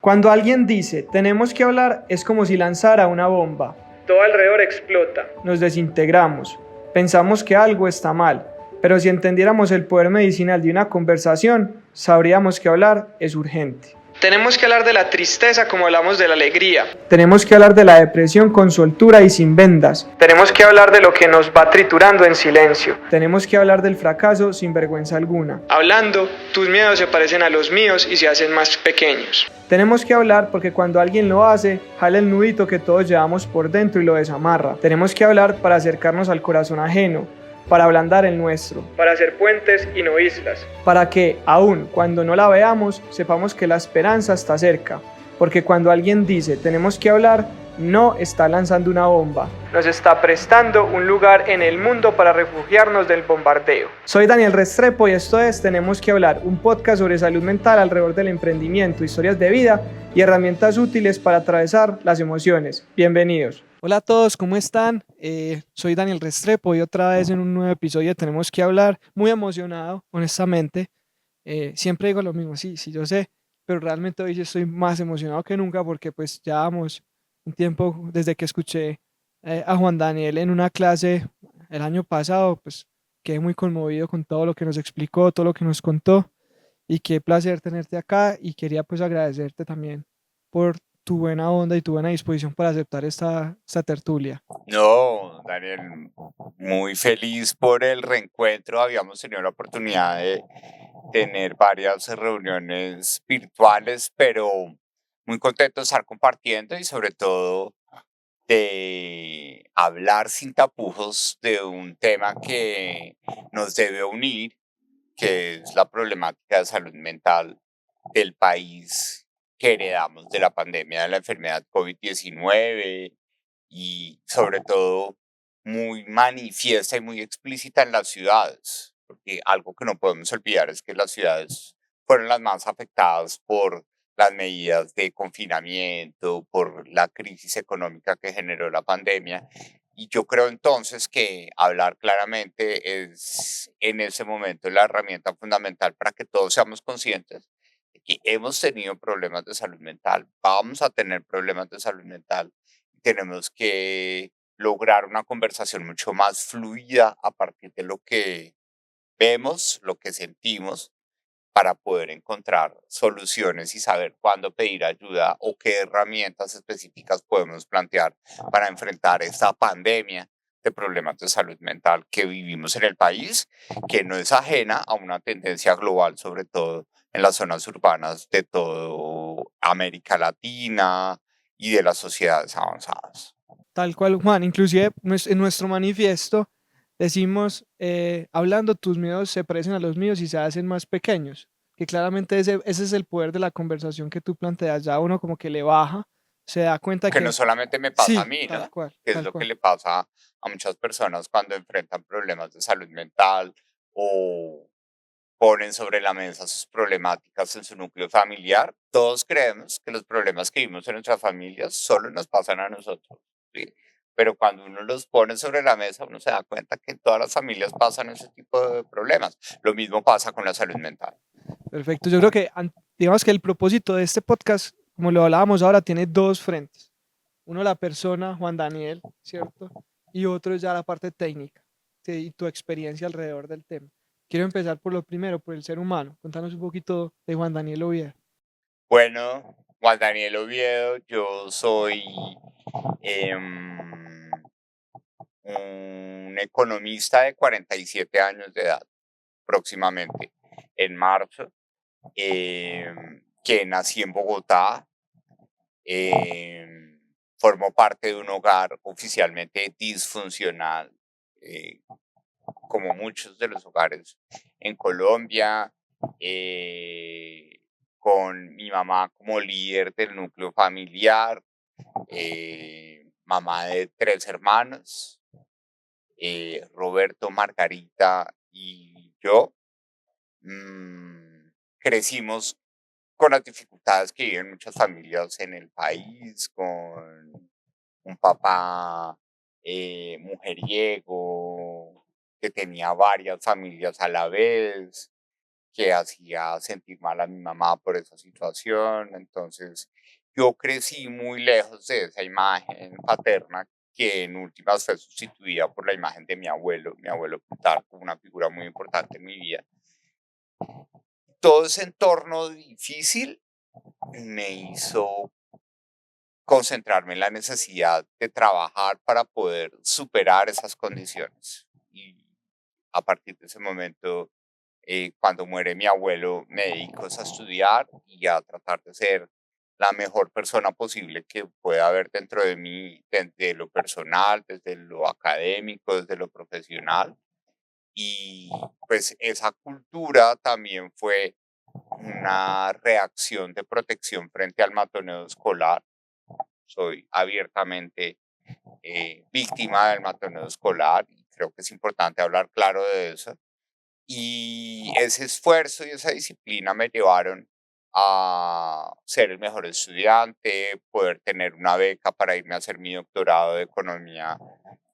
Cuando alguien dice tenemos que hablar, es como si lanzara una bomba. Todo alrededor explota. Nos desintegramos. Pensamos que algo está mal. Pero si entendiéramos el poder medicinal de una conversación, sabríamos que hablar es urgente. Tenemos que hablar de la tristeza como hablamos de la alegría. Tenemos que hablar de la depresión con soltura y sin vendas. Tenemos que hablar de lo que nos va triturando en silencio. Tenemos que hablar del fracaso sin vergüenza alguna. Hablando, tus miedos se parecen a los míos y se hacen más pequeños. Tenemos que hablar porque cuando alguien lo hace, jala el nudito que todos llevamos por dentro y lo desamarra. Tenemos que hablar para acercarnos al corazón ajeno, para ablandar el nuestro, para hacer puentes y no islas, para que, aun cuando no la veamos, sepamos que la esperanza está cerca, porque cuando alguien dice tenemos que hablar, no está lanzando una bomba, nos está prestando un lugar en el mundo para refugiarnos del bombardeo. Soy Daniel Restrepo y esto es Tenemos que hablar, un podcast sobre salud mental alrededor del emprendimiento, historias de vida y herramientas útiles para atravesar las emociones. Bienvenidos. Hola a todos, ¿cómo están? Soy Daniel Restrepo y otra vez en un nuevo episodio de Tenemos que hablar. Muy emocionado, honestamente. Siempre digo lo mismo, sí, yo sé, pero realmente hoy sí estoy más emocionado que nunca porque pues ya vamos un tiempo desde que escuché a Juan Daniel en una clase el año pasado, pues quedé muy conmovido con todo lo que nos explicó, todo lo que nos contó y qué placer tenerte acá y quería pues agradecerte también por tu buena onda y tu buena disposición para aceptar esta tertulia. No, Daniel, muy feliz por el reencuentro. Habíamos tenido la oportunidad de tener varias reuniones virtuales, pero muy contento de estar compartiendo y sobre todo de hablar sin tapujos de un tema que nos debe unir, que es la problemática de salud mental del país que heredamos de la pandemia de la enfermedad COVID-19 y sobre todo muy manifiesta y muy explícita en las ciudades, porque algo que no podemos olvidar es que las ciudades fueron las más afectadas por las medidas de confinamiento, por la crisis económica que generó la pandemia. Y yo creo entonces que hablar claramente es en ese momento la herramienta fundamental para que todos seamos conscientes de que hemos tenido problemas de salud mental, vamos a tener problemas de salud mental. Tenemos que lograr una conversación mucho más fluida a partir de lo que vemos, lo que sentimos, para poder encontrar soluciones y saber cuándo pedir ayuda o qué herramientas específicas podemos plantear para enfrentar esta pandemia de problemas de salud mental que vivimos en el país, que no es ajena a una tendencia global, sobre todo en las zonas urbanas de toda América Latina y de las sociedades avanzadas. Tal cual, Juan, inclusive en nuestro manifiesto decimos, hablando, tus miedos se parecen a los míos y se hacen más pequeños, que claramente ese es el poder de la conversación que tú planteas, ya uno como que le baja, se da cuenta Que no que solamente me pasa a sí, mí, tal ¿no? cual, Que es tal lo que cual. le pasa a muchas personas cuando enfrentan problemas de salud mental o ponen sobre la mesa sus problemáticas en su núcleo familiar. Todos creemos que los problemas que vivimos en nuestras familias solo nos pasan a nosotros, ¿sí? Pero cuando uno los pone sobre la mesa, uno se da cuenta que en todas las familias pasan ese tipo de problemas. Lo mismo pasa con la salud mental. Perfecto, yo creo que digamos que el propósito de este podcast, como lo hablábamos ahora, tiene dos frentes. Uno la persona, Juan Daniel, ¿cierto? Y otro es ya la parte técnica, ¿sí? Y tu experiencia alrededor del tema. Quiero empezar por lo primero, por el ser humano. Contanos un poquito de Juan Daniel Oviedo. Bueno, Juan Daniel Oviedo, yo soy em, un economista de 47 años de edad, próximamente en marzo, que nací en Bogotá, em, formó parte de un hogar oficialmente disfuncional, eh, como muchos de los hogares en Colombia, eh, con mi mamá como líder del núcleo familiar, mamá de 3 hermanos, Roberto, Margarita y yo. Crecimos con las dificultades que viven muchas familias en el país, con un papá mujeriego que tenía varias familias a la vez, que hacía sentir mal a mi mamá por esa situación. Entonces, yo crecí muy lejos de esa imagen paterna que en últimas fue sustituida por la imagen de mi abuelo Plutarco, una figura muy importante en mi vida. Todo ese entorno difícil me hizo concentrarme en la necesidad de trabajar para poder superar esas condiciones. Y a partir de ese momento, cuando muere mi abuelo, me dedico a estudiar y a tratar de ser la mejor persona posible que pueda haber dentro de mí, desde lo personal, desde lo académico, desde lo profesional. Y pues esa cultura también fue una reacción de protección frente al matoneo escolar. Soy abiertamente víctima del matoneo escolar y creo que es importante hablar claro de eso. Y ese esfuerzo y esa disciplina me llevaron a ser el mejor estudiante, poder tener una beca para irme a hacer mi doctorado de economía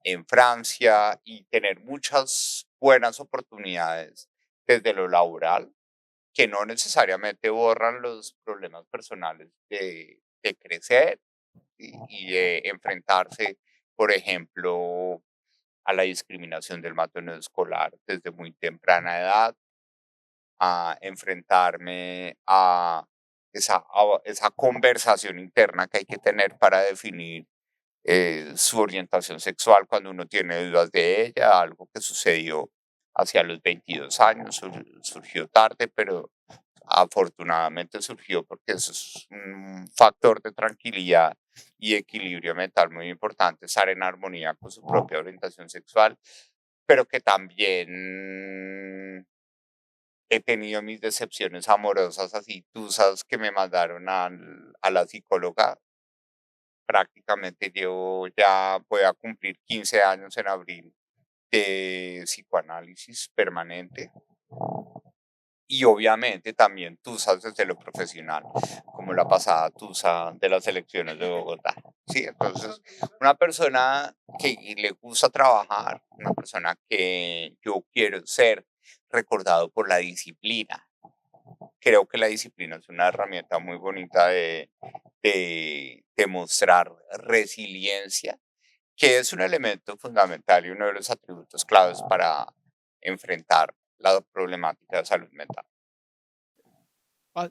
en Francia y tener muchas buenas oportunidades desde lo laboral que no necesariamente borran los problemas personales de crecer y de enfrentarse, por ejemplo, a la discriminación del matoneo escolar desde muy temprana edad, a enfrentarme a esa conversación interna que hay que tener para definir su orientación sexual cuando uno tiene dudas de ella, algo que sucedió hacia los 22 años, surgió tarde, pero afortunadamente surgió porque eso es un factor de tranquilidad y equilibrio mental muy importante, estar en armonía con su propia orientación sexual, pero que también he tenido mis decepciones amorosas así tusas que me mandaron a la psicóloga. Prácticamente llevo ya, voy a cumplir 15 años en abril de psicoanálisis permanente. Y obviamente también tusas desde lo profesional, como la pasada tusa de las elecciones de Bogotá. Sí, entonces, una persona que le gusta trabajar, una persona que yo quiero ser recordado por la disciplina. Creo que la disciplina es una herramienta muy bonita de mostrar resiliencia, que es un elemento fundamental y uno de los atributos claves para enfrentar la problemática de salud mental.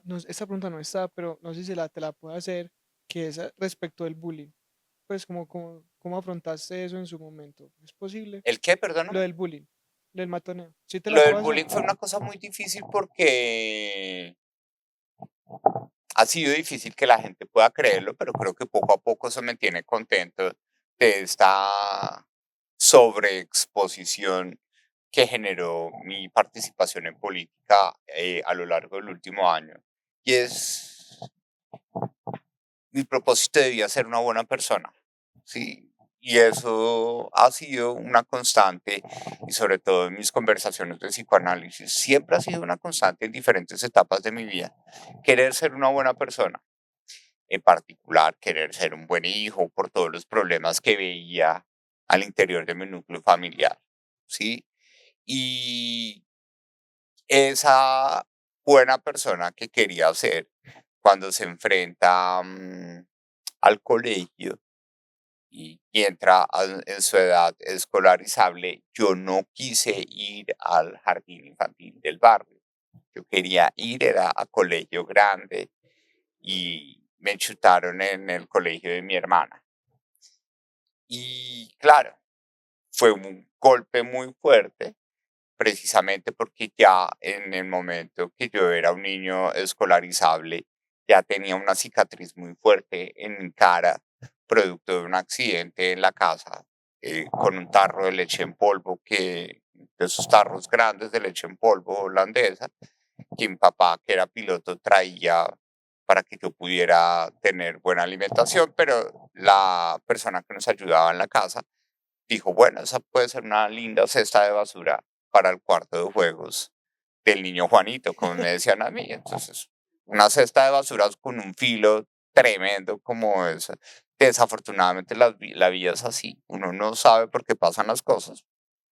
No, esta pregunta no está, pero no sé si te la puedo hacer, que es respecto del bullying. Pues, ¿cómo afrontaste eso en su momento? ¿Es posible? ¿El qué? Lo Perdóname. del bullying, lo del matoneo. ¿Sí te la Lo del puedo hacer? bullying fue una cosa muy difícil porque ha sido difícil que la gente pueda creerlo, pero creo que poco a poco eso me tiene contento de esta sobreexposición que generó mi participación en política a lo largo del último año. Y es, mi propósito debía ser una buena persona, ¿sí? Y eso ha sido una constante, y sobre todo en mis conversaciones de psicoanálisis, siempre ha sido una constante en diferentes etapas de mi vida, querer ser una buena persona, en particular querer ser un buen hijo por todos los problemas que veía al interior de mi núcleo familiar, ¿sí? Y esa buena persona que quería ser cuando se enfrenta al colegio y entra en su edad escolarizable, yo no quise ir al jardín infantil del barrio. Yo quería ir, era a colegio grande y me chutaron en el colegio de mi hermana. Y claro, fue un golpe muy fuerte precisamente porque ya en el momento que yo era un niño escolarizable, ya tenía una cicatriz muy fuerte en mi cara, producto de un accidente en la casa, con un tarro de leche en polvo, de esos tarros grandes de leche en polvo holandesa, que mi papá, que era piloto, traía para que yo pudiera tener buena alimentación, pero la persona que nos ayudaba en la casa dijo, bueno, esa puede ser una linda cesta de basura para el cuarto de juegos del niño Juanito, como me decían a mí. Entonces, una cesta de basura con un filo tremendo como esa. Desafortunadamente la vida es así. Uno no sabe por qué pasan las cosas,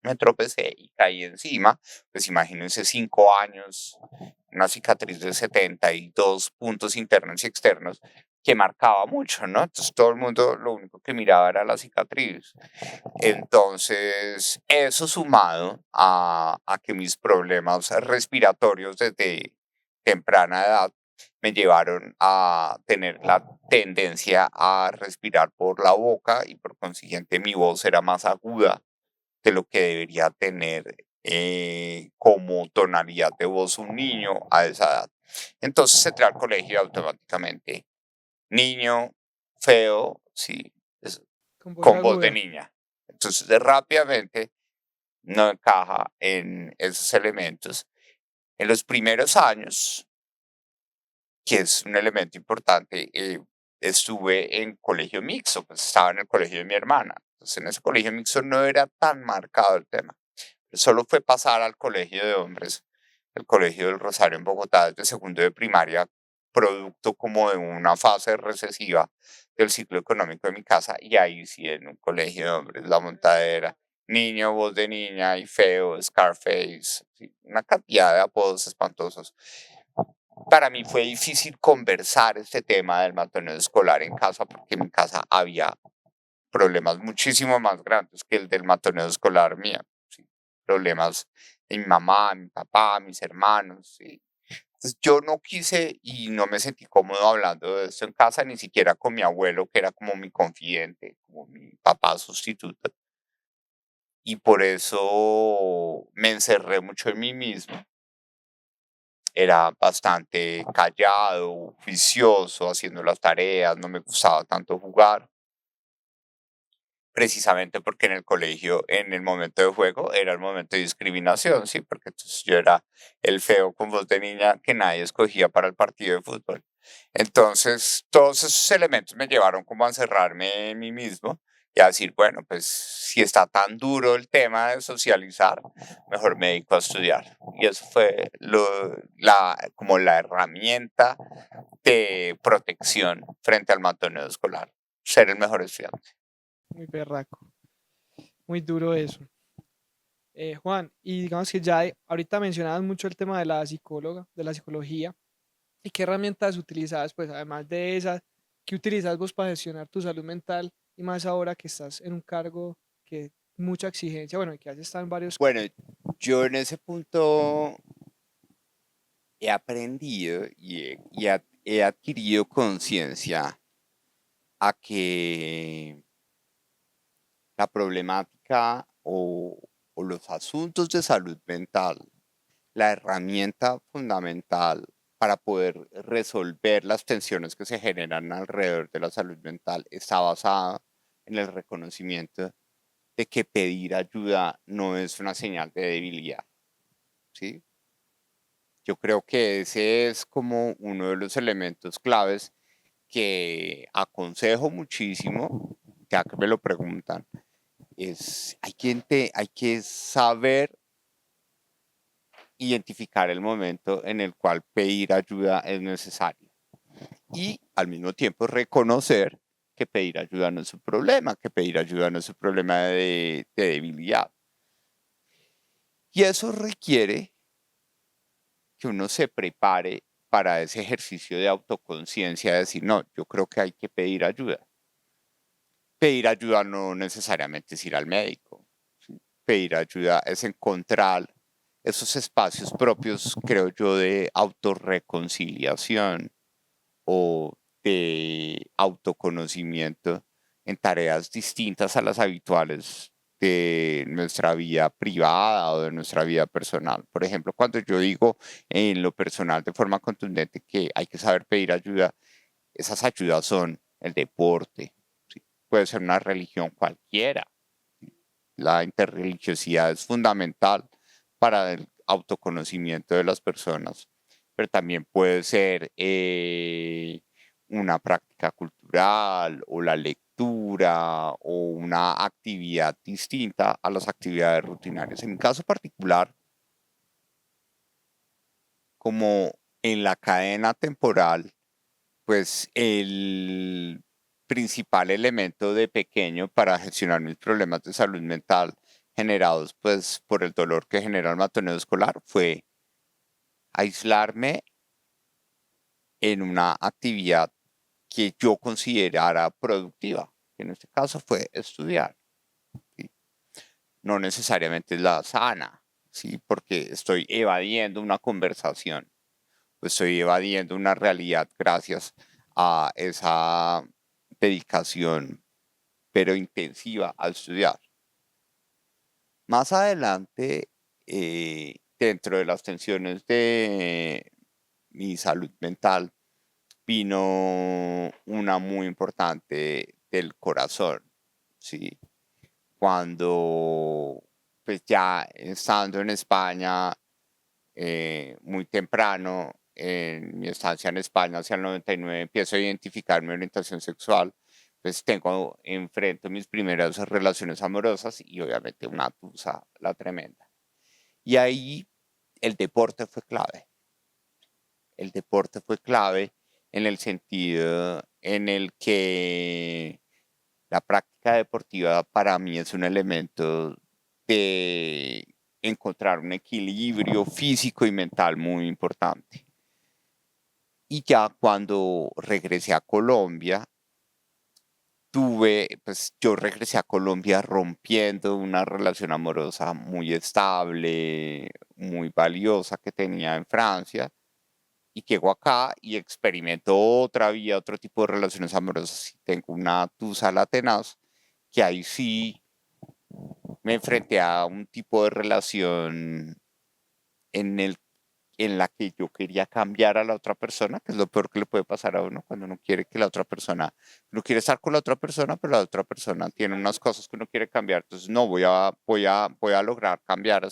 me tropecé y caí encima. Pues imagínense 5 años, una cicatriz de 72 puntos internos y externos que marcaba mucho, ¿no? Entonces todo el mundo lo único que miraba era la cicatriz. Entonces, eso sumado a que mis problemas respiratorios desde temprana edad me llevaron a tener la tendencia a respirar por la boca y por consiguiente mi voz era más aguda de lo que debería tener como tonalidad de voz un niño a esa edad. Entonces entré al colegio automáticamente. Niño, feo, sí, Con voz con voz de aguda. niña. Entonces rápidamente no encaja en esos elementos. En los primeros años, que es un elemento importante, estuve en colegio mixto, pues estaba en el colegio de mi hermana. Entonces en ese colegio mixto no era tan marcado el tema. Solo fue pasar al colegio de hombres, el colegio del Rosario en Bogotá, desde segundo de primaria, producto como de una fase recesiva del ciclo económico de mi casa, y ahí sí en un colegio de hombres, la montadera, niño, voz de niña y feo, Scarface, sí, una cantidad de apodos espantosos. Para mí fue difícil conversar este tema del matoneo escolar en casa porque en mi casa había problemas muchísimo más grandes que el del matoneo escolar mía. ¿Sí? Problemas de mi mamá, mi papá, mis hermanos. ¿Sí? Entonces yo no quise y no me sentí cómodo hablando de esto en casa, ni siquiera con mi abuelo, que era como mi confidente, como mi papá sustituto. Y por eso me encerré mucho en mí mismo. Era bastante callado, juicioso, haciendo las tareas, no me gustaba tanto jugar, precisamente porque en el colegio, en el momento de juego, era el momento de discriminación, ¿sí? Porque entonces yo era el feo con voz de niña que nadie escogía para el partido de fútbol. Entonces, todos esos elementos me llevaron como a encerrarme en mí mismo y a decir, bueno, pues si está tan duro el tema de socializar, mejor me dedico a estudiar. Y eso fue como la herramienta de protección frente al matoneo escolar, ser el mejor estudiante. Muy berraco. Muy duro eso. Juan, y digamos que ya ahorita mencionabas mucho el tema de la psicóloga, de la psicología, y qué herramientas utilizabas, pues además de esas, ¿qué utilizas vos para gestionar tu salud mental? Y más ahora que estás en un cargo que mucha exigencia, bueno, y que has estado en varios Bueno, cargos. yo en ese punto he aprendido he adquirido conciencia a que la problemática o los asuntos de salud mental, la herramienta fundamental para poder resolver las tensiones que se generan alrededor de la salud mental está basada en el reconocimiento de que pedir ayuda no es una señal de debilidad, ¿sí? Yo creo que ese es como uno de los elementos claves que aconsejo muchísimo, ya que me lo preguntan, hay que saber identificar el momento en el cual pedir ayuda es necesario y al mismo tiempo reconocer que pedir ayuda no es un problema, que pedir ayuda no es un problema de debilidad. Y eso requiere que uno se prepare para ese ejercicio de autoconciencia, de decir, no, yo creo que hay que pedir ayuda. Pedir ayuda no necesariamente es ir al médico. ¿Sí? Pedir ayuda es encontrar esos espacios propios, creo yo, de autorreconciliación o de autoconocimiento en tareas distintas a las habituales de nuestra vida privada o de nuestra vida personal. Por ejemplo, cuando yo digo en lo personal de forma contundente que hay que saber pedir ayuda, esas ayudas son el deporte, ¿sí? Puede ser una religión cualquiera. La interreligiosidad es fundamental para el autoconocimiento de las personas, pero también puede ser una práctica cultural o la lectura o una actividad distinta a las actividades rutinarias. En mi caso particular, como en la cadena temporal, pues el principal elemento de pequeño para gestionar mis problemas de salud mental generados pues por el dolor que genera el matoneo escolar fue aislarme en una actividad que yo considerara productiva, que en este caso fue estudiar. ¿Sí? No necesariamente es la sana, ¿sí? Porque estoy evadiendo una conversación, pues estoy evadiendo una realidad gracias a esa dedicación, pero intensiva al estudiar. Más adelante, dentro de las tensiones de mi salud mental, vino una muy importante del corazón, ¿sí? Cuando, pues ya estando en España muy temprano, en mi estancia en España hacia el 99, empiezo a identificar mi orientación sexual, pues enfrento mis primeras relaciones amorosas y obviamente una tusa, la tremenda. Y ahí el deporte fue clave. El deporte fue clave en el sentido en el que la práctica deportiva para mí es un elemento de encontrar un equilibrio físico y mental muy importante. Y ya cuando regresé a Colombia, pues yo regresé a Colombia rompiendo una relación amorosa muy estable, muy valiosa que tenía en Francia y llego acá y experimento otra vía, otro tipo de relaciones amorosas y tengo una tusa la tenaz, que ahí sí me enfrenté a un tipo de relación en el en la que yo quería cambiar a la otra persona, que es lo peor que le puede pasar a uno cuando uno quiere que la otra persona, uno quiere estar con la otra persona, pero la otra persona tiene unas cosas que uno quiere cambiar, entonces no, voy a lograr cambiar a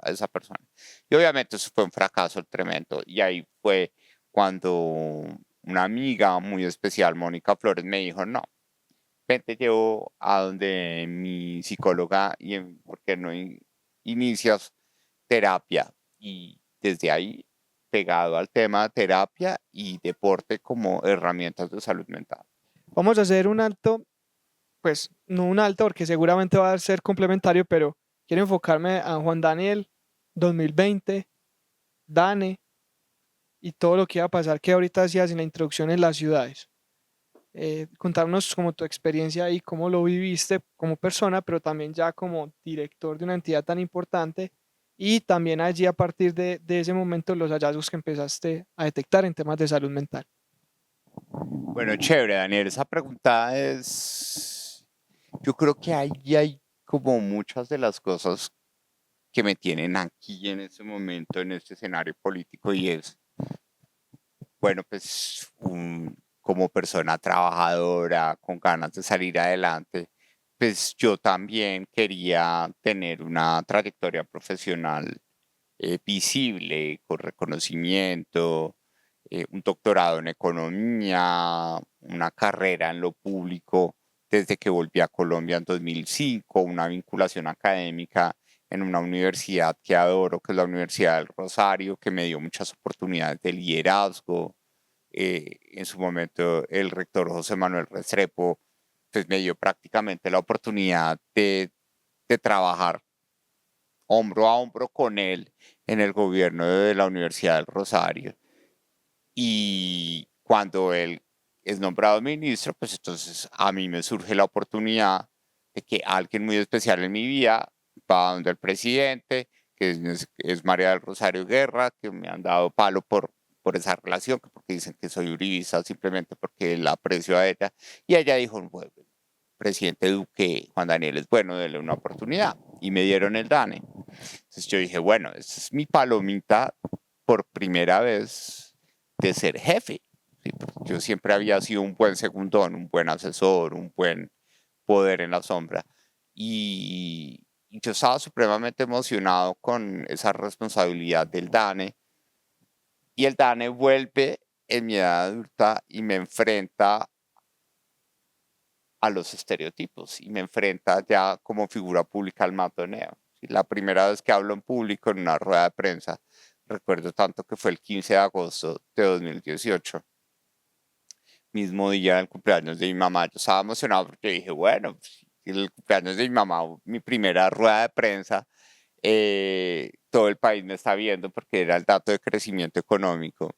esa persona. Y obviamente eso fue un fracaso tremendo, y ahí fue cuando una amiga muy especial, Mónica Flores, me dijo, no, ven, te llevo a donde mi psicóloga y ¿por qué no inicias terapia? Y desde ahí, pegado al tema de terapia y deporte como herramientas de salud mental. Vamos a hacer un alto, pues no un alto porque seguramente va a ser complementario, pero quiero enfocarme a Juan Daniel 2020, Dane y todo lo que iba a pasar que ahorita hacías en la introducción en las ciudades. Contarnos como tu experiencia y cómo lo viviste como persona, pero también ya como director de una entidad tan importante y también allí a partir de ese momento los hallazgos que empezaste a detectar en temas de salud mental. Bueno, chévere, Daniel. Esa pregunta yo creo que ahí hay como muchas de las cosas que me tienen aquí en este momento, en este escenario político, y es, bueno, pues como persona trabajadora, con ganas de salir adelante, pues yo también quería tener una trayectoria profesional visible, con reconocimiento, un doctorado en economía, una carrera en lo público desde que volví a Colombia en 2005, una vinculación académica en una universidad que adoro, que es la Universidad del Rosario, que me dio muchas oportunidades de liderazgo. En su momento, el rector José Manuel Restrepo pues, me dio prácticamente la oportunidad de trabajar hombro a hombro con él en el gobierno de la Universidad del Rosario. Y cuando él es nombrado ministro, pues entonces a mí me surge la oportunidad de que alguien muy especial en mi vida va donde el presidente, que es María del Rosario Guerra, que me han dado palo por esa relación, porque dicen que soy uribista simplemente porque la aprecio a ella. Y ella dijo, bueno, presidente Duque, Juan Daniel es bueno, denle una oportunidad. Y me dieron el DANE. Entonces yo dije, bueno, esta es mi palomita por primera vez de ser jefe. ¿Sí? Yo siempre había sido un buen segundón, un buen asesor, un buen poder en la sombra. Y yo estaba supremamente emocionado con esa responsabilidad del DANE. Y el DANE vuelve en mi edad adulta y me enfrenta a los estereotipos y me enfrenta ya como figura pública al matoneo. La primera vez que hablo en público en una rueda de prensa, recuerdo tanto que fue el 15 de agosto de 2018, mismo día del cumpleaños de mi mamá. Yo estaba emocionado porque dije, bueno, el cumpleaños de mi mamá, mi primera rueda de prensa, todo el país me está viendo porque era el dato de crecimiento económico.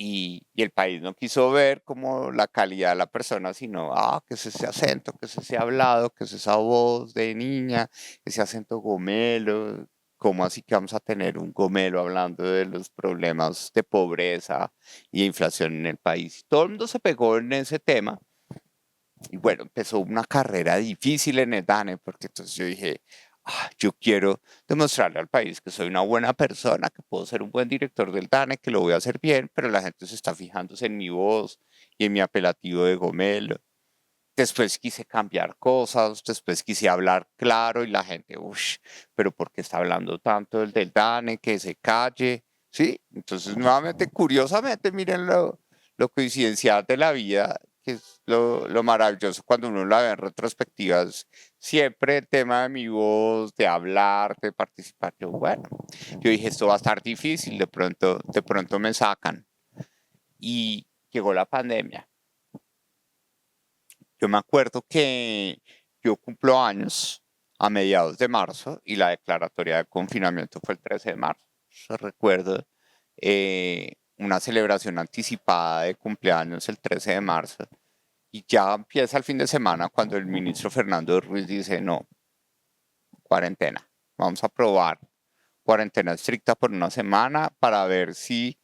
Y el país no quiso ver como la calidad de la persona, sino, que es ese acento, que es ese hablado, que es esa voz de niña, ese acento gomelo. ¿Cómo así que vamos a tener un gomelo hablando de los problemas de pobreza y inflación en el país? Todo el mundo se pegó en ese tema. Y bueno, empezó una carrera difícil en el DANE, porque entonces yo dije, yo quiero demostrarle al país que soy una buena persona, que puedo ser un buen director del DANE, que lo voy a hacer bien, pero la gente se está fijándose en mi voz y en mi apelativo de gomelo. Después quise cambiar cosas, después quise hablar claro y la gente, pero ¿por qué está hablando tanto el del DANE? Que se calle, ¿sí? Entonces, nuevamente, curiosamente, miren lo coincidencial de la vida, que es lo maravilloso cuando uno la ve en retrospectivas. Siempre el tema de mi voz, de hablar, de participar. Yo dije, esto va a estar difícil, de pronto me sacan. Y llegó la pandemia. Yo me acuerdo que yo cumplo años a mediados de marzo y la declaratoria de confinamiento fue el 13 de marzo. Yo recuerdo una celebración anticipada de cumpleaños el 13 de marzo y ya empieza el fin de semana cuando el ministro Fernando Ruiz dice, no, cuarentena, vamos a probar cuarentena estricta por una semana para ver si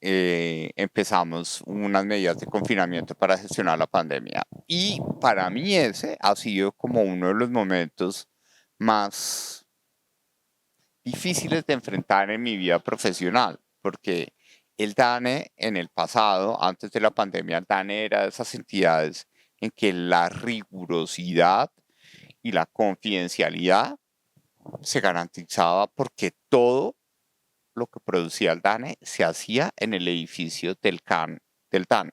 empezamos unas medidas de confinamiento para gestionar la pandemia. Y para mí ese ha sido como uno de los momentos más difíciles de enfrentar en mi vida profesional, porque el DANE en el pasado, antes de la pandemia, el DANE era de esas entidades en que la rigurosidad y la confidencialidad se garantizaba porque todo lo que producía el DANE se hacía en el edificio del CAN del DANE.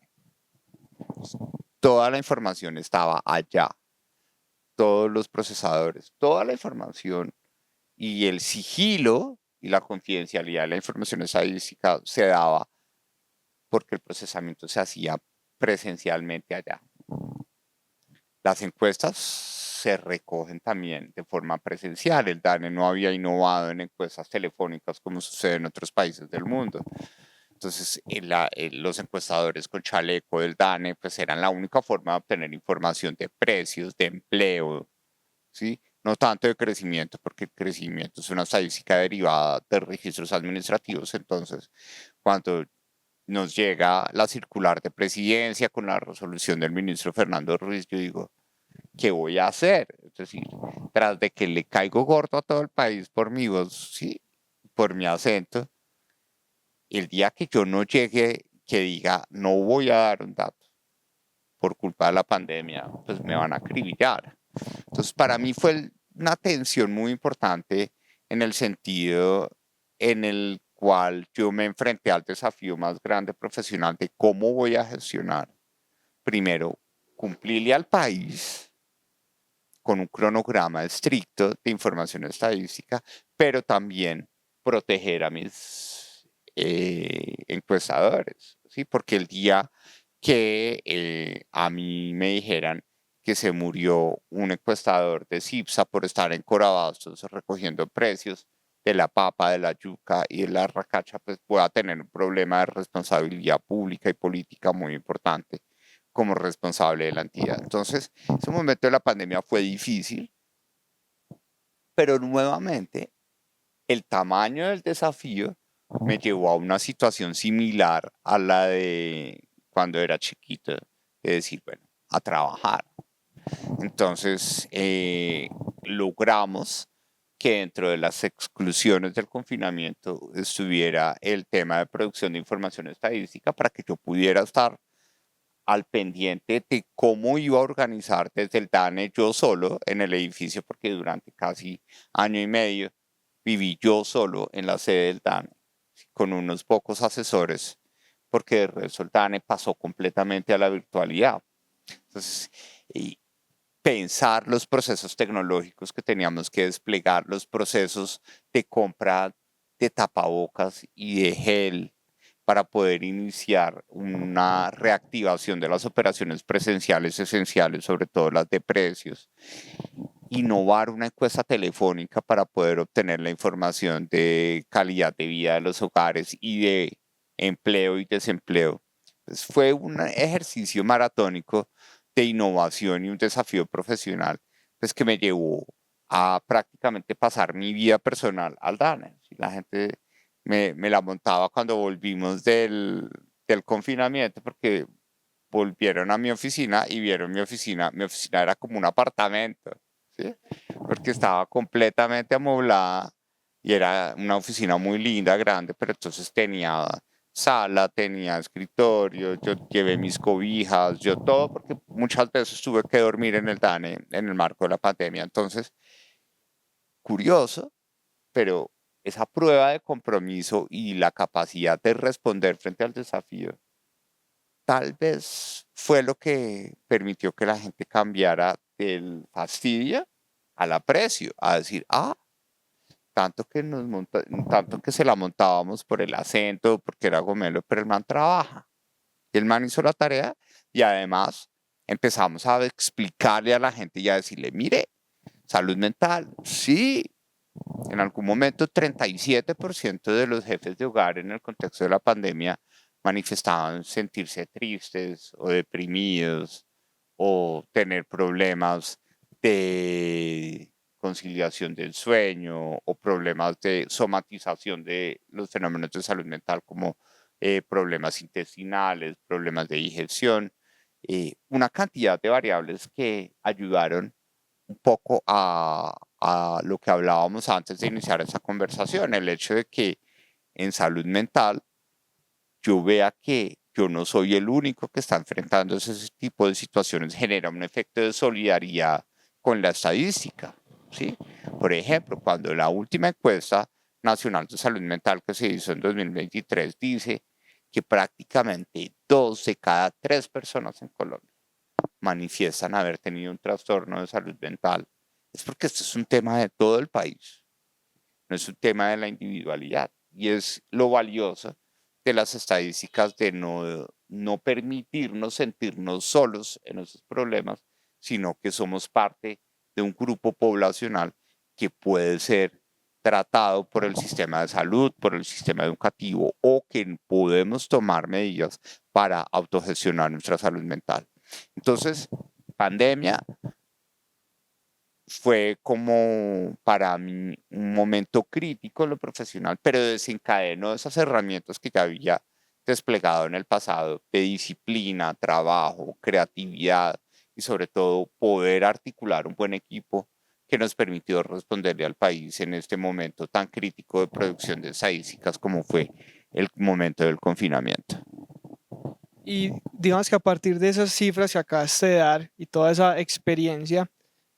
Toda la información estaba allá, todos los procesadores, toda la información y el sigilo y la confidencialidad de la información estadística se daba porque el procesamiento se hacía presencialmente allá. Las encuestas se recogen también de forma presencial. El DANE no había innovado en encuestas telefónicas como sucede en otros países del mundo. Entonces, los encuestadores con chaleco del DANE, pues eran la única forma de obtener información de precios, de empleo, ¿sí? No tanto de crecimiento, porque el crecimiento es una estadística derivada de registros administrativos. Entonces, cuando nos llega la circular de presidencia con la resolución del ministro Fernando Ruiz, yo digo, ¿qué voy a hacer? Es decir, tras de que le caigo gordo a todo el país por mi voz, ¿sí? Por mi acento, el día que yo no llegue, que diga, no voy a dar un dato por culpa de la pandemia, pues me van a acribillar. Entonces, para mí fue una tensión muy importante en el sentido en el cual yo me enfrenté al desafío más grande profesional de cómo voy a gestionar, primero, cumplirle al país con un cronograma estricto de información estadística, pero también proteger a mis encuestadores, ¿sí? Porque el día que a mí me dijeran que se murió un encuestador de CIPSA por estar en Corabastos recogiendo precios de la papa, de la yuca y de la racacha, pues pueda tener un problema de responsabilidad pública y política muy importante como responsable de la entidad. Entonces, ese momento de la pandemia fue difícil, pero nuevamente el tamaño del desafío me llevó a una situación similar a la de cuando era chiquito, de decir, bueno, a trabajar. Entonces, logramos que dentro de las exclusiones del confinamiento estuviera el tema de producción de información estadística para que yo pudiera estar al pendiente de cómo iba a organizar desde el DANE yo solo en el edificio, porque durante casi año y medio viví yo solo en la sede del DANE, con unos pocos asesores, porque el resto el DANE pasó completamente a la virtualidad. Entonces, y pensar los procesos tecnológicos que teníamos que desplegar, los procesos de compra de tapabocas y de gel, para poder iniciar una reactivación de las operaciones presenciales esenciales, sobre todo las de precios, innovar una encuesta telefónica para poder obtener la información de calidad de vida de los hogares y de empleo y desempleo. Pues fue un ejercicio maratónico de innovación y un desafío profesional, pues que me llevó a prácticamente pasar mi vida personal al DANE. La gente me la montaba cuando volvimos del confinamiento, porque volvieron a mi oficina y vieron mi oficina. Mi oficina era como un apartamento, ¿sí? Porque estaba completamente amoblada y era una oficina muy linda, grande, pero entonces tenía sala, tenía escritorio, yo llevé mis cobijas, yo todo, porque muchas veces tuve que dormir en el DANE en el marco de la pandemia. Entonces, curioso, pero esa prueba de compromiso y la capacidad de responder frente al desafío tal vez fue lo que permitió que la gente cambiara del fastidio al aprecio, a decir, tanto que se la montábamos por el acento, porque era gomelo, pero el man trabaja. Y el man hizo la tarea y además empezamos a explicarle a la gente y a decirle, mire, salud mental, sí. En algún momento, 37% de los jefes de hogar en el contexto de la pandemia manifestaban sentirse tristes o deprimidos o tener problemas de conciliación del sueño o problemas de somatización de los fenómenos de salud mental como problemas intestinales, problemas de digestión, una cantidad de variables que ayudaron un poco a lo que hablábamos antes de iniciar esa conversación, el hecho de que en salud mental yo vea que yo no soy el único que está enfrentando ese tipo de situaciones, genera un efecto de solidaridad con la estadística, ¿sí? Por ejemplo, cuando la última encuesta nacional de salud mental que se hizo en 2023 dice que prácticamente 2 de cada 3 personas en Colombia manifiestan haber tenido un trastorno de salud mental, es porque este es un tema de todo el país, no es un tema de la individualidad. Y es lo valioso de las estadísticas de no permitirnos sentirnos solos en esos problemas, sino que somos parte de un grupo poblacional que puede ser tratado por el sistema de salud, por el sistema educativo, o que podemos tomar medidas para autogestionar nuestra salud mental. Entonces, pandemia fue como para mí un momento crítico en lo profesional, pero desencadenó esas herramientas que ya había desplegado en el pasado de disciplina, trabajo, creatividad y sobre todo poder articular un buen equipo que nos permitió responderle al país en este momento tan crítico de producción de estadísticas como fue el momento del confinamiento. Y digamos que a partir de esas cifras que acabaste de dar y toda esa experiencia,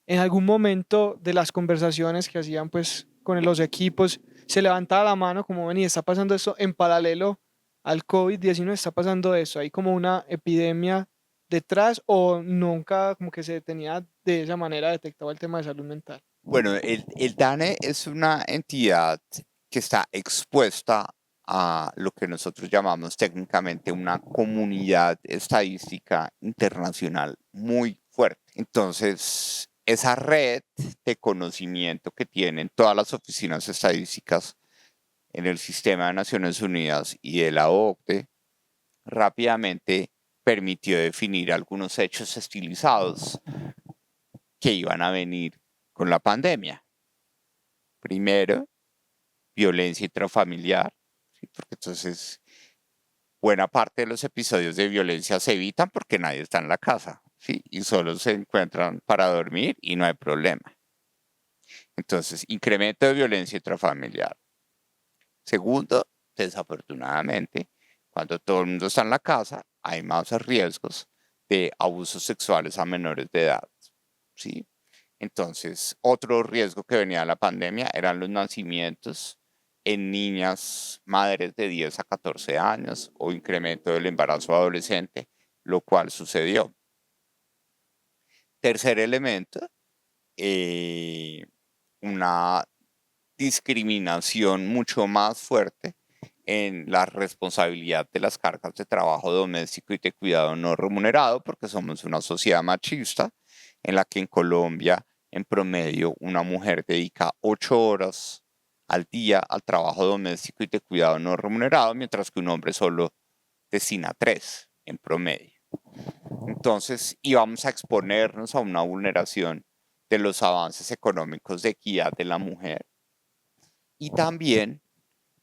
en algún momento de las conversaciones que hacían pues con los equipos, se levantaba la mano como ven y está pasando esto en paralelo al COVID-19, está pasando eso, hay como una epidemia detrás o nunca como que se tenía de esa manera detectado el tema de salud mental. Bueno, el DANE es una entidad que está expuesta a lo que nosotros llamamos técnicamente una comunidad estadística internacional muy fuerte. Entonces, esa red de conocimiento que tienen todas las oficinas estadísticas en el sistema de Naciones Unidas y de la OCDE rápidamente permitió definir algunos hechos estilizados que iban a venir con la pandemia. Primero, violencia intrafamiliar, ¿sí? Porque entonces buena parte de los episodios de violencia se evitan porque nadie está en la casa, ¿sí? Y solo se encuentran para dormir y no hay problema. Entonces, incremento de violencia intrafamiliar. Segundo, desafortunadamente, cuando todo el mundo está en la casa, hay más riesgos de abusos sexuales a menores de edad, ¿sí? Entonces, otro riesgo que venía de la pandemia eran los nacimientos en niñas madres de 10 a 14 años o incremento del embarazo adolescente, lo cual sucedió. Tercer elemento, una discriminación mucho más fuerte en la responsabilidad de las cargas de trabajo doméstico y de cuidado no remunerado, porque somos una sociedad machista en la que en Colombia, en promedio, una mujer dedica 8 horas al día al trabajo doméstico y de cuidado no remunerado, mientras que un hombre solo destina 3 en promedio. Entonces íbamos a exponernos a una vulneración de los avances económicos de equidad de la mujer y también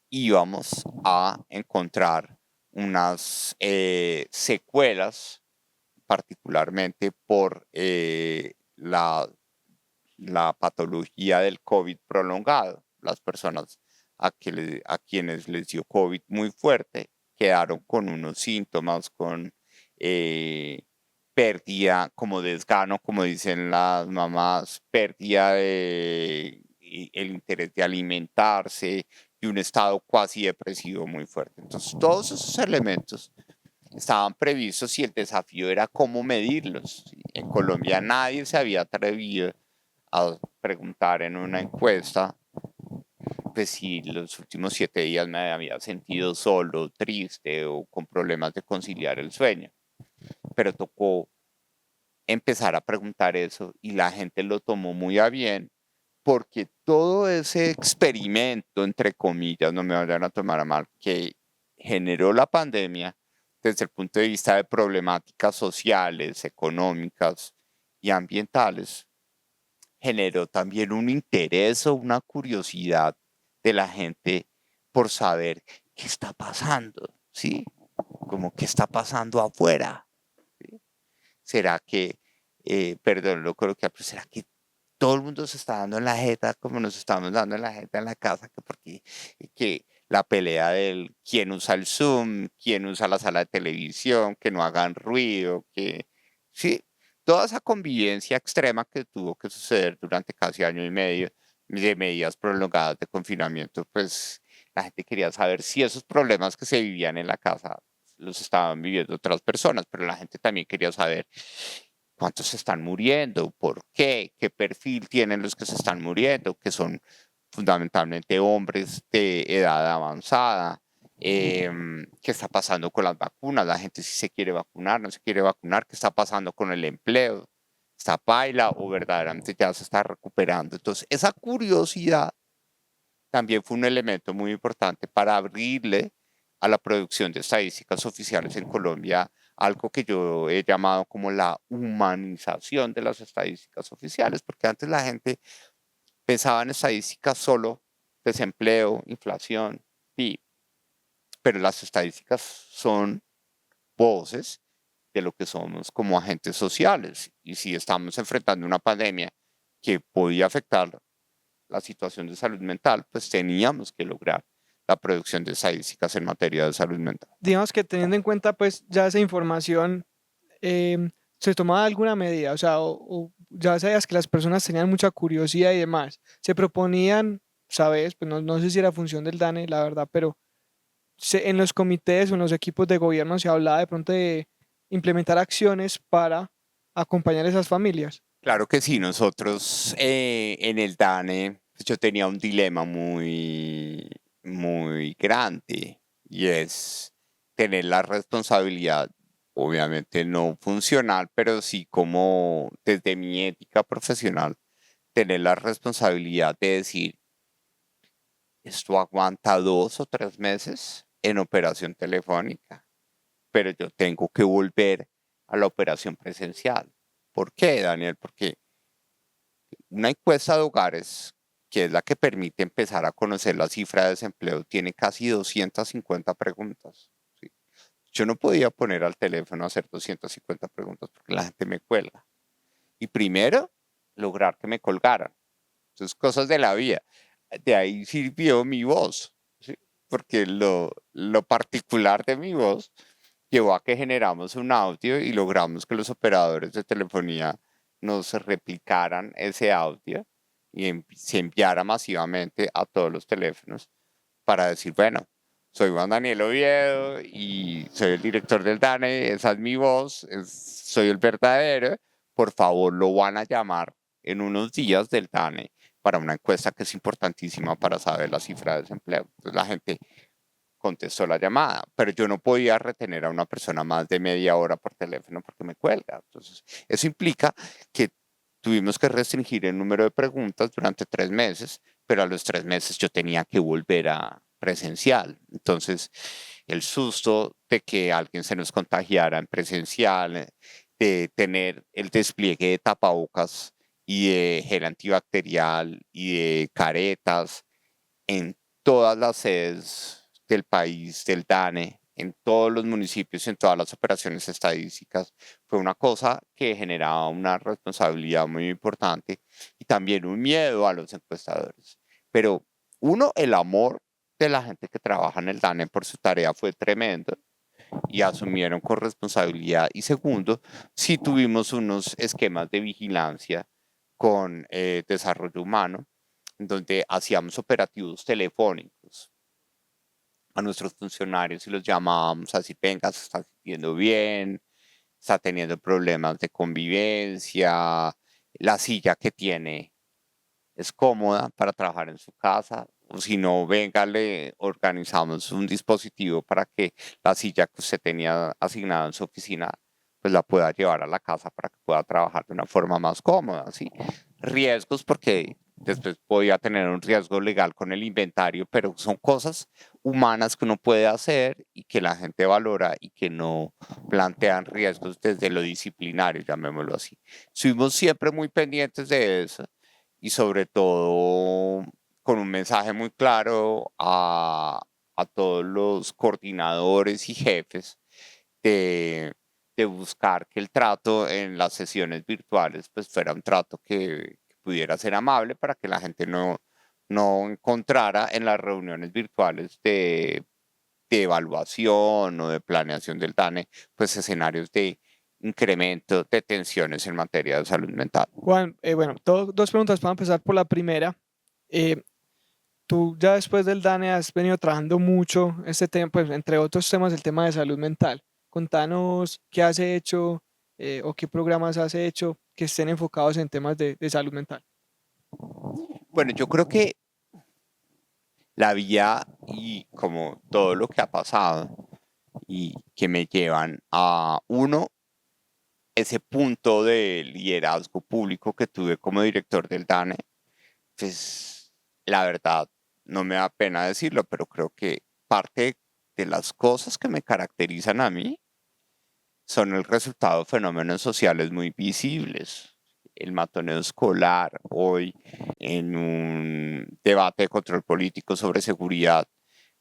íbamos a encontrar unas secuelas, particularmente por la patología del COVID prolongado. Las personas a quienes les dio COVID muy fuerte quedaron con unos síntomas, con pérdida, como desgano, como dicen las mamás, pérdida de el interés de alimentarse y un estado cuasi depresivo muy fuerte. Entonces, todos esos elementos estaban previstos y el desafío era cómo medirlos. En Colombia nadie se había atrevido a preguntar en una encuesta pues si los últimos 7 días me había sentido solo, triste o con problemas de conciliar el sueño. Pero tocó empezar a preguntar eso y la gente lo tomó muy a bien porque todo ese experimento, entre comillas, no me vayan a tomar a mal, que generó la pandemia desde el punto de vista de problemáticas sociales, económicas y ambientales, generó también un interés o una curiosidad de la gente por saber qué está pasando, ¿sí? Como qué está pasando afuera. ¿Sí? ¿Será que, perdón, lo coloquial, pero será que todo el mundo se está dando en la jeta como nos estamos dando en la jeta en la casa? Que porque que la pelea del quién usa el Zoom, quién usa la sala de televisión, que no hagan ruido, que sí, toda esa convivencia extrema que tuvo que suceder durante casi año y medio de medidas prolongadas de confinamiento, pues la gente quería saber si esos problemas que se vivían en la casa los estaban viviendo otras personas, pero la gente también quería saber cuántos se están muriendo, por qué perfil tienen los que se están muriendo, que son fundamentalmente hombres de edad avanzada, qué está pasando con las vacunas, la gente si se quiere vacunar, no se quiere vacunar, qué está pasando con el empleo, está paila o verdaderamente ya se está recuperando. Entonces, esa curiosidad también fue un elemento muy importante para abrirle a la producción de estadísticas oficiales en Colombia algo que yo he llamado como la humanización de las estadísticas oficiales, porque antes la gente pensaba en estadísticas solo, desempleo, inflación, PIB, pero las estadísticas son voces de lo que somos como agentes sociales. Y si estamos enfrentando una pandemia que podía afectar la situación de salud mental, pues teníamos que lograr la producción de estadísticas en materia de salud mental. Digamos que teniendo en cuenta pues ya esa información, ¿se tomaba alguna medida? O sea, o ya sabías que las personas tenían mucha curiosidad y demás. Se proponían, sabes, pues no sé si era función del DANE, la verdad, pero en los comités o en los equipos de gobierno se hablaba de pronto de implementar acciones para acompañar a esas familias. Claro que sí, nosotros en el DANE, pues, yo tenía un dilema muy grande y es tener la responsabilidad, obviamente no funcional, pero sí como desde mi ética profesional, tener la responsabilidad de decir, esto aguanta 2 o 3 meses en operación telefónica, pero yo tengo que volver a la operación presencial. ¿Por qué, Daniel? Porque una encuesta de hogares, que es la que permite empezar a conocer la cifra de desempleo, tiene casi 250 preguntas. ¿Sí? Yo no podía poner al teléfono a hacer 250 preguntas porque la gente me cuelga. Y primero, lograr que me colgaran. Entonces, cosas de la vida. De ahí sirvió mi voz, ¿sí? Porque lo particular de mi voz llevó a que generamos un audio y logramos que los operadores de telefonía nos replicaran ese audio y se enviara masivamente a todos los teléfonos para decir, bueno, soy Juan Daniel Oviedo y soy el director del DANE, esa es mi voz, soy el verdadero, por favor lo van a llamar en unos días del DANE para una encuesta que es importantísima para saber la cifra de desempleo. Entonces la gente contestó la llamada, pero yo no podía retener a una persona más de media hora por teléfono porque me cuelga. Entonces, eso implica que tuvimos que restringir el número de preguntas durante 3 meses, pero a los 3 meses yo tenía que volver a presencial. Entonces, el susto de que alguien se nos contagiara en presencial, de tener el despliegue de tapabocas y de gel antibacterial y de caretas en todas las sedes del país, del DANE, en todos los municipios, en todas las operaciones estadísticas, fue una cosa que generaba una responsabilidad muy importante y también un miedo a los encuestadores. Pero uno, el amor de la gente que trabaja en el DANE por su tarea fue tremendo y asumieron con responsabilidad. Y segundo, sí tuvimos unos esquemas de vigilancia con desarrollo humano, donde hacíamos operativos telefónicos a nuestros funcionarios y los llamábamos así: venga, se está sintiendo bien, está teniendo problemas de convivencia, la silla que tiene es cómoda para trabajar en su casa, o si no, venga, le organizamos un dispositivo para que la silla que usted tenía asignada en su oficina, pues la pueda llevar a la casa para que pueda trabajar de una forma más cómoda, ¿sí? Riesgos, porque después podía tener un riesgo legal con el inventario, pero son cosas humanas que uno puede hacer y que la gente valora y que no plantean riesgos desde lo disciplinario, llamémoslo así. Estuvimos siempre muy pendientes de eso y sobre todo con un mensaje muy claro a todos los coordinadores y jefes de, de buscar que el trato en las sesiones virtuales pues fuera un trato que pudiera ser amable para que la gente no encontrara en las reuniones virtuales de evaluación o de planeación del DANE pues escenarios de incremento de tensiones en materia de salud mental. Juan, bueno, dos preguntas para empezar por la primera. Eh, Tú ya después del DANE has venido trabajando mucho este tema, pues entre otros temas, el tema de salud mental. Contanos qué has hecho o qué programas has hecho que estén enfocados en temas de salud mental. Bueno, yo creo que la vida y como todo lo que ha pasado y que me llevan a uno, ese punto de liderazgo público que tuve como director del DANE, pues la verdad no me da pena decirlo, pero creo que parte de las cosas que me caracterizan a mí son el resultado de fenómenos sociales muy visibles. El matoneo escolar, hoy en un debate de control político sobre seguridad,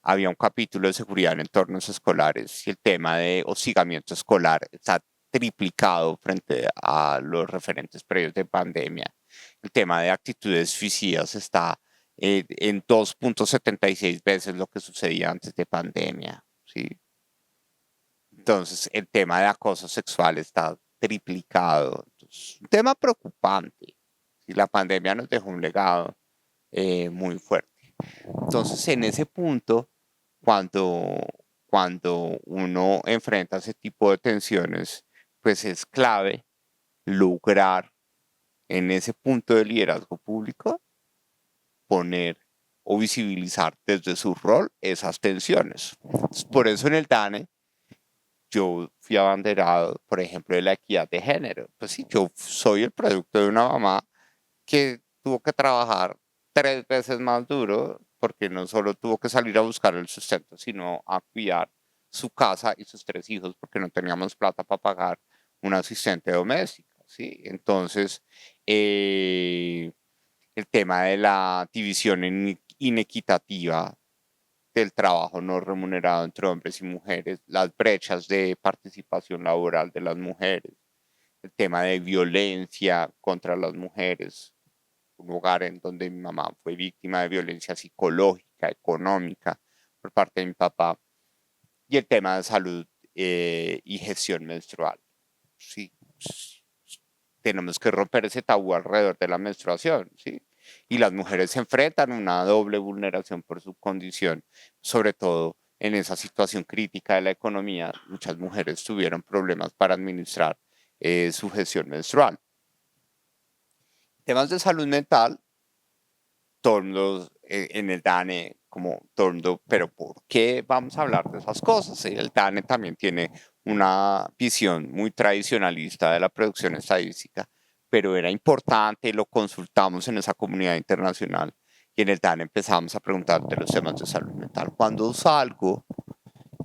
había un capítulo de seguridad en entornos escolares y el tema de hostigamiento escolar está triplicado frente a los referentes previos de pandemia. El tema de actitudes suicidas está en 2.76 veces lo que sucedía antes de pandemia, ¿sí? Entonces, el tema de acoso sexual está triplicado. Entonces, un tema preocupante. Y la pandemia nos dejó un legado muy fuerte. Entonces, en ese punto, cuando, cuando uno enfrenta ese tipo de tensiones, pues es clave lograr en ese punto de liderazgo público poner o visibilizar desde su rol esas tensiones. Entonces, por eso en el DANE yo fui abanderado, por ejemplo, de la equidad de género. Pues sí, yo soy el producto de una mamá que tuvo que trabajar 3 veces más duro porque no solo tuvo que salir a buscar el sustento, sino a cuidar su casa y sus 3 hijos porque no teníamos plata para pagar una asistente doméstica, ¿sí? Entonces, el tema de la división inequitativa del trabajo no remunerado entre hombres y mujeres, las brechas de participación laboral de las mujeres, el tema de violencia contra las mujeres, un hogar en donde mi mamá fue víctima de violencia psicológica, económica por parte de mi papá, y el tema de salud y gestión menstrual. Sí, tenemos que romper ese tabú alrededor de la menstruación, ¿sí? Y las mujeres se enfrentan a una doble vulneración por su condición, sobre todo en esa situación crítica de la economía. Muchas mujeres tuvieron problemas para administrar su gestión menstrual. Temas de salud mental, todos en el DANE como todo, pero ¿por qué vamos a hablar de esas cosas? Y el DANE también tiene una visión muy tradicionalista de la producción estadística, pero era importante, lo consultamos en esa comunidad internacional y en el DANE empezamos a preguntar de los temas de salud mental. Cuando salgo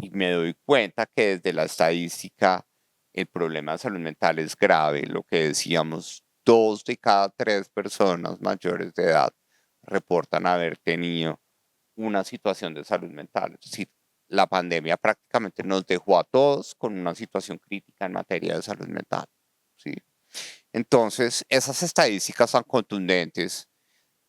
y me doy cuenta que desde la estadística el problema de salud mental es grave, lo que decíamos, 2 de cada 3 personas mayores de edad reportan haber tenido una situación de salud mental. Es decir, la pandemia prácticamente nos dejó a todos con una situación crítica en materia de salud mental. ¿Sí? Entonces, esas estadísticas tan contundentes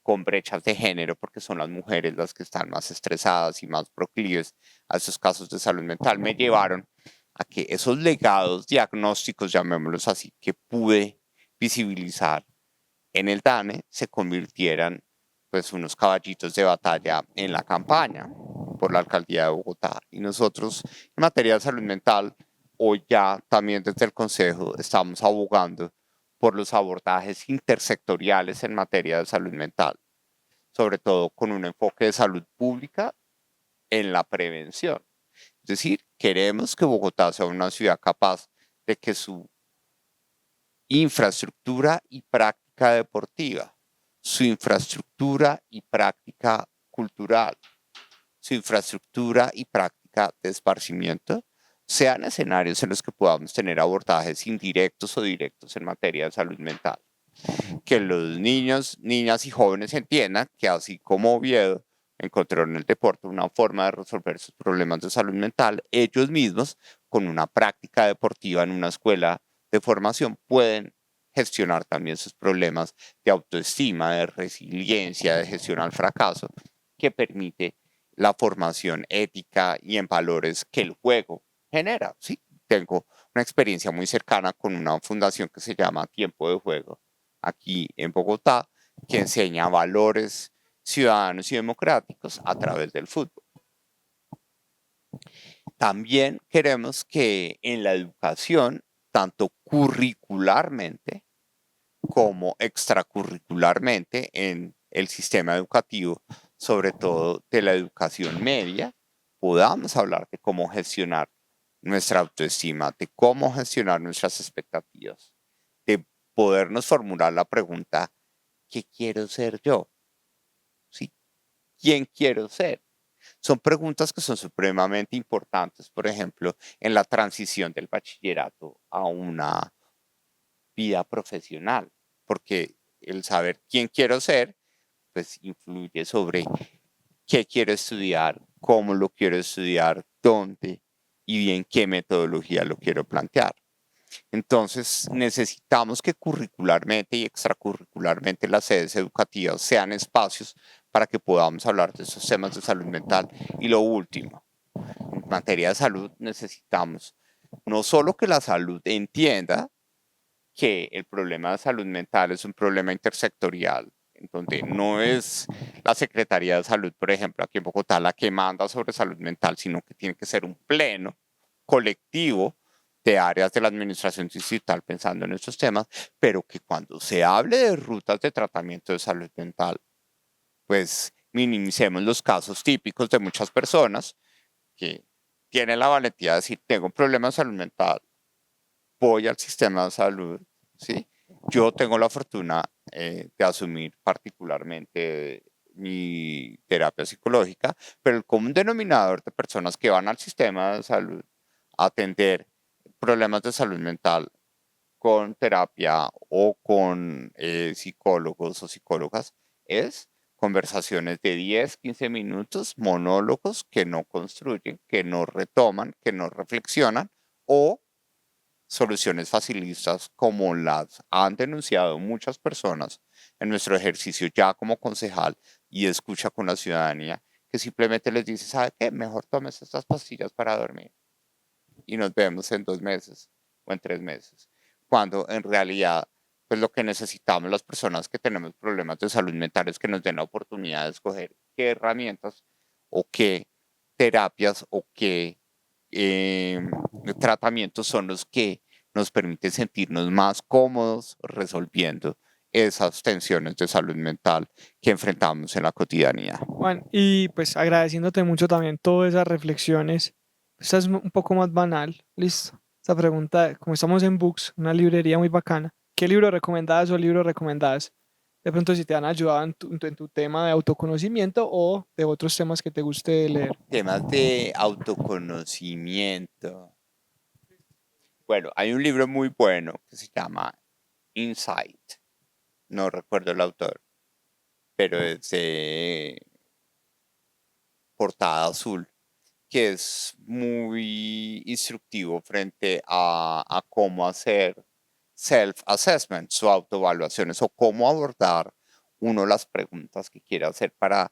con brechas de género, porque son las mujeres las que están más estresadas y más proclives a esos casos de salud mental, me llevaron a que esos legados diagnósticos, llamémoslos así, que pude visibilizar en el DANE, se convirtieran pues unos caballitos de batalla en la campaña por la alcaldía de Bogotá. Y nosotros en materia de salud mental, hoy ya también desde el Consejo estamos abogando por los abordajes intersectoriales en materia de salud mental, sobre todo con un enfoque de salud pública en la prevención. Es decir, queremos que Bogotá sea una ciudad capaz de que su infraestructura y práctica deportiva, su infraestructura y práctica cultural, su infraestructura y práctica de esparcimiento sean escenarios en los que podamos tener abordajes indirectos o directos en materia de salud mental. Que los niños, niñas y jóvenes entiendan que así como Oviedo encontró en el deporte una forma de resolver sus problemas de salud mental, ellos mismos, con una práctica deportiva en una escuela de formación, pueden gestionar también sus problemas de autoestima, de resiliencia, de gestión al fracaso, que permite la formación ética y en valores que el juego genera. Sí, tengo una experiencia muy cercana con una fundación que se llama Tiempo de Juego, aquí en Bogotá, que enseña valores ciudadanos y democráticos a través del fútbol. También queremos que en la educación, tanto curricularmente como extracurricularmente en el sistema educativo, sobre todo de la educación media, podamos hablar de cómo gestionar nuestra autoestima, de cómo gestionar nuestras expectativas, de podernos formular la pregunta, ¿qué quiero ser yo? ¿Sí? ¿Quién quiero ser? Son preguntas que son supremamente importantes, por ejemplo, en la transición del bachillerato a una vida profesional, porque el saber quién quiero ser, pues influye sobre qué quiero estudiar, cómo lo quiero estudiar, dónde y en qué metodología lo quiero plantear. Entonces, necesitamos que curricularmente y extracurricularmente las sedes educativas sean espacios para que podamos hablar de esos temas de salud mental. Y lo último, en materia de salud necesitamos no solo que la salud entienda que el problema de salud mental es un problema intersectorial, en donde no es la Secretaría de Salud, por ejemplo, aquí en Bogotá, la que manda sobre salud mental, sino que tiene que ser un pleno colectivo de áreas de la administración distrital pensando en estos temas, pero que cuando se hable de rutas de tratamiento de salud mental, pues minimicemos los casos típicos de muchas personas que tienen la valentía de decir, tengo un problema de salud mental, voy al sistema de salud, ¿sí? Yo tengo la fortuna de asumir particularmente mi terapia psicológica, pero el común denominador de personas que van al sistema de salud a atender problemas de salud mental con terapia o con psicólogos o psicólogas es conversaciones de 10, 15 minutos, monólogos que no construyen, que no retoman, que no reflexionan o soluciones facilistas como las han denunciado muchas personas en nuestro ejercicio ya como concejal y escucha con la ciudadanía, que simplemente les dice, ¿sabe qué? Mejor tomes estas pastillas para dormir y nos vemos en 2 meses o en 3 meses. Cuando en realidad, pues lo que necesitamos las personas que tenemos problemas de salud mental es que nos den la oportunidad de escoger qué herramientas o qué terapias o qué tratamientos son los que nos permiten sentirnos más cómodos resolviendo esas tensiones de salud mental que enfrentamos en la cotidianidad. Juan, y pues agradeciéndote mucho también todas esas reflexiones. Esta es un poco más banal, listo. Esta pregunta, como estamos en Books, una librería muy bacana, ¿qué libro recomendabas o libros recomendabas? De pronto si te han ayudado en tu tema de autoconocimiento o de otros temas que te guste leer. Temas de autoconocimiento. Bueno, hay un libro muy bueno que se llama Insight. No recuerdo el autor, pero es de portada azul, que es muy instructivo frente a cómo hacer self-assessment, o autoevaluaciones, o cómo abordar uno las preguntas que quiere hacer para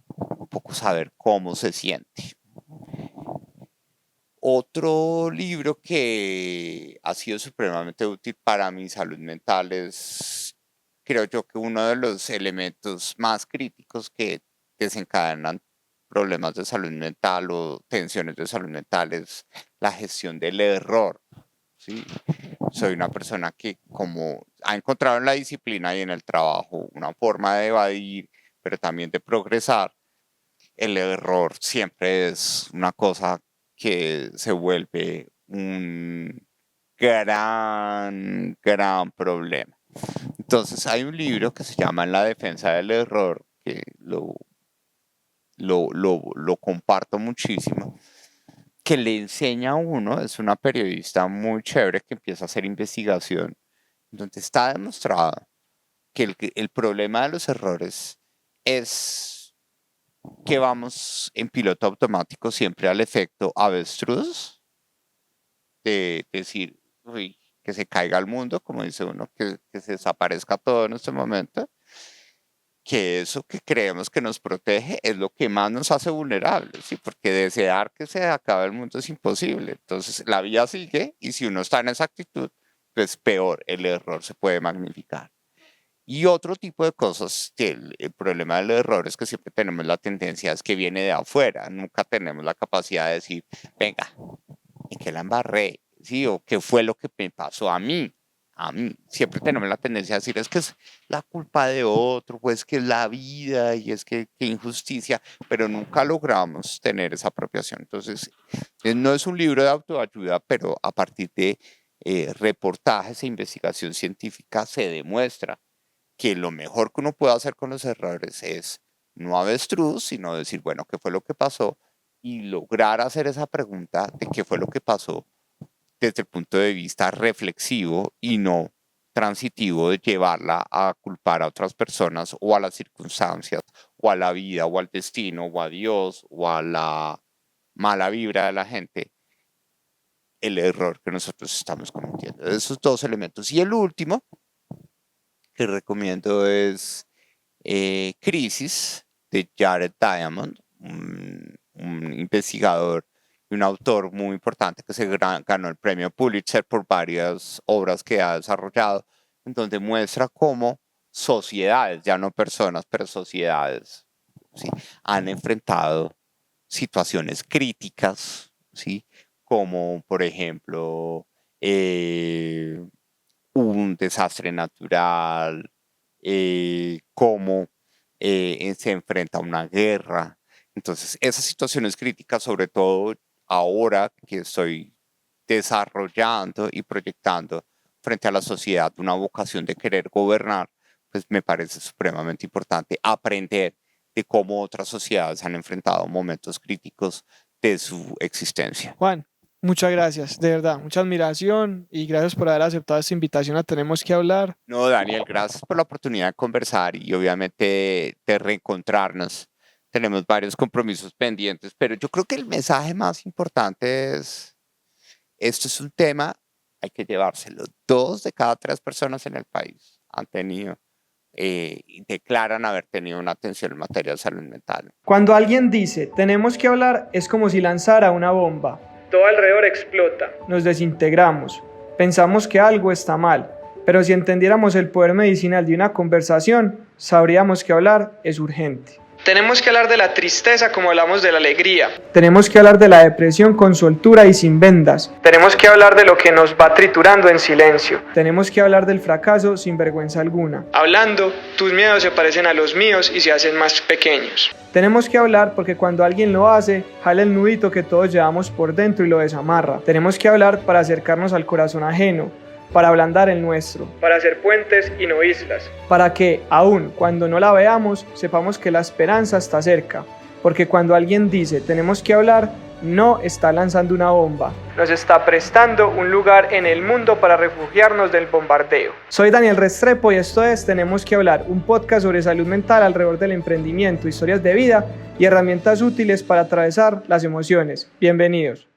un poco saber cómo se siente. Otro libro que ha sido supremamente útil para mi salud mental es, creo yo, que uno de los elementos más críticos que desencadenan problemas de salud mental o tensiones de salud mental es la gestión del error. ¿Sí? Soy una persona que como ha encontrado en la disciplina y en el trabajo una forma de evadir, pero también de progresar, el error siempre es una cosa que se vuelve un gran problema. Entonces hay un libro que se llama En la defensa del error, que lo comparto muchísimo, que le enseña a uno, es una periodista muy chévere que empieza a hacer investigación, donde está demostrado que el problema de los errores es que vamos en piloto automático siempre al efecto avestruz, de decir, uy, que se caiga el mundo, como dice uno, que se desaparezca todo en este momento, que eso que creemos que nos protege es lo que más nos hace vulnerables, ¿sí? Porque desear que se acabe el mundo es imposible. Entonces la vida sigue y si uno está en esa actitud, pues peor, el error se puede magnificar. Y otro tipo de cosas, que el problema del error es que siempre tenemos la tendencia, es que viene de afuera, nunca tenemos la capacidad de decir, venga, ¿en qué la embarré? ¿Sí? O qué fue lo que me pasó a mí. A mí, siempre tenemos la tendencia a decir, es que es la culpa de otro, pues que es la vida y es que qué injusticia, pero nunca logramos tener esa apropiación. Entonces, no es un libro de autoayuda, pero a partir de reportajes e investigación científica se demuestra que lo mejor que uno puede hacer con los errores es no avestruz, sino decir, bueno, ¿qué fue lo que pasó? Y lograr hacer esa pregunta de qué fue lo que pasó desde el punto de vista reflexivo y no transitivo de llevarla a culpar a otras personas o a las circunstancias o a la vida o al destino o a Dios o a la mala vibra de la gente, el error que nosotros estamos cometiendo. Esos dos elementos. Y el último que recomiendo es Crisis, de Jared Diamond, un investigador y un autor muy importante que se ganó el premio Pulitzer por varias obras que ha desarrollado, en donde muestra cómo sociedades, ya no personas, pero sociedades, ¿sí? Han enfrentado situaciones críticas, ¿sí? Como por ejemplo un desastre natural, cómo se enfrenta a una guerra. Entonces, esas situaciones críticas, sobre todo ahora que estoy desarrollando y proyectando frente a la sociedad una vocación de querer gobernar, pues me parece supremamente importante aprender de cómo otras sociedades han enfrentado momentos críticos de su existencia. Juan, muchas gracias, de verdad, mucha admiración y gracias por haber aceptado esta invitación a Tenemos que hablar. No, Daniel, gracias por la oportunidad de conversar y obviamente de reencontrarnos. Tenemos varios compromisos pendientes, pero yo creo que el mensaje más importante es, esto es un tema, hay que llevárselo. 2 de cada 3 personas en el país han tenido, declaran haber tenido una atención en materia de salud mental. Cuando alguien dice tenemos que hablar, es como si lanzara una bomba. Todo alrededor explota, nos desintegramos, pensamos que algo está mal, pero si entendiéramos el poder medicinal de una conversación, sabríamos que hablar es urgente. Tenemos que hablar de la tristeza como hablamos de la alegría. Tenemos que hablar de la depresión con soltura y sin vendas. Tenemos que hablar de lo que nos va triturando en silencio. Tenemos que hablar del fracaso sin vergüenza alguna. Hablando, tus miedos se parecen a los míos y se hacen más pequeños. Tenemos que hablar porque cuando alguien lo hace, jala el nudito que todos llevamos por dentro y lo desamarra. Tenemos que hablar para acercarnos al corazón ajeno, para ablandar el nuestro, para hacer puentes y no islas, para que, aun cuando no la veamos, sepamos que la esperanza está cerca, porque cuando alguien dice tenemos que hablar, no está lanzando una bomba, nos está prestando un lugar en el mundo para refugiarnos del bombardeo. Soy Daniel Restrepo y esto es Tenemos que hablar, un podcast sobre salud mental alrededor del emprendimiento, historias de vida y herramientas útiles para atravesar las emociones. Bienvenidos.